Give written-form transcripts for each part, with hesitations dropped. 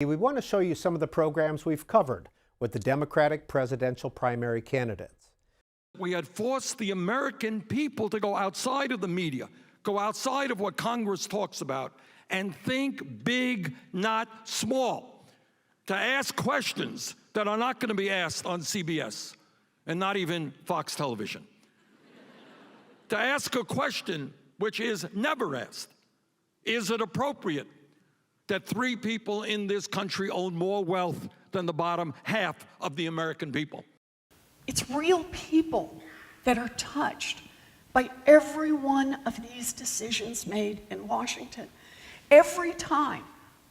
We want to show you some of the programs we've covered with the Democratic presidential primary candidates. We had forced the American people to go outside of the media, go outside of what Congress talks about, and think big, not small, to ask questions that are not going to be asked on CBS and not even Fox Television. To ask a question which is never asked. Is it appropriate that 3 people in this country own more wealth than the bottom half of the American people? It's real people that are touched by every one of these decisions made in Washington. Every time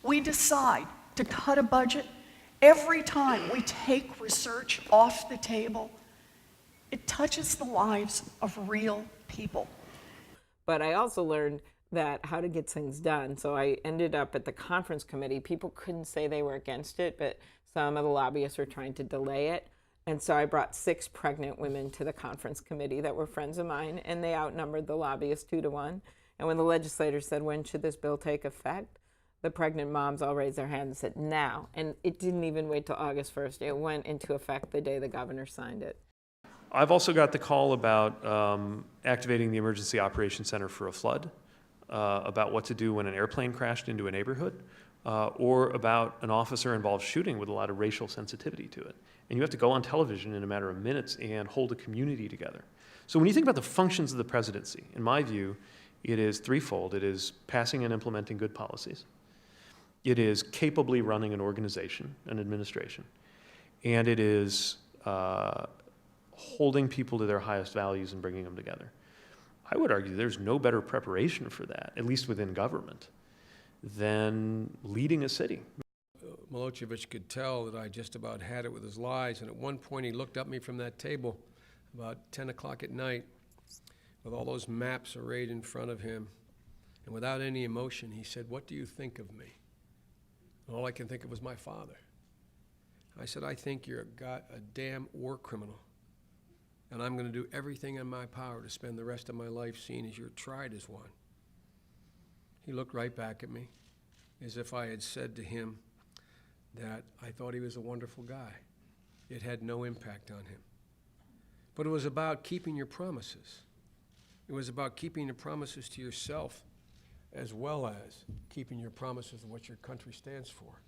we decide to cut a budget, every time we take research off the table, it touches the lives of real people. But I also learned that how to get things done. So I ended up at the conference committee. People couldn't say they were against it, but some of the lobbyists were trying to delay it. And so I brought 6 pregnant women to the conference committee that were friends of mine, and they outnumbered the lobbyists 2 to 1. And when the legislators said, when should this bill take effect? The pregnant moms all raised their hands and said, now. And it didn't even wait till August 1st. It went into effect the day the governor signed it. I've also got the call about activating the Emergency Operations Center for a flood, about what to do when an airplane crashed into a neighborhood, or about an officer-involved shooting with a lot of racial sensitivity to it. And you have to go on television in a matter of minutes and hold a community together. So when you think about the functions of the presidency, in my view, it is threefold. It is passing and implementing good policies. It is capably running an organization, an administration. And it is holding people to their highest values and bringing them together. I would argue there's no better preparation for that, at least within government, than leading a city. Milosevic could tell that I just about had it with his lies, and at one point he looked at me from that table about 10 o'clock at night with all those maps arrayed in front of him, and without any emotion he said, "What do you think of me?" And all I can think of was my father. I said, "I think you're a damn war criminal, and I'm going to do everything in my power to spend the rest of my life seeing as you're tried as one." He looked right back at me as if I had said to him that I thought he was a wonderful guy. It had no impact on him. But it was about keeping your promises. It was about keeping your promises to yourself as well as keeping your promises of what your country stands for.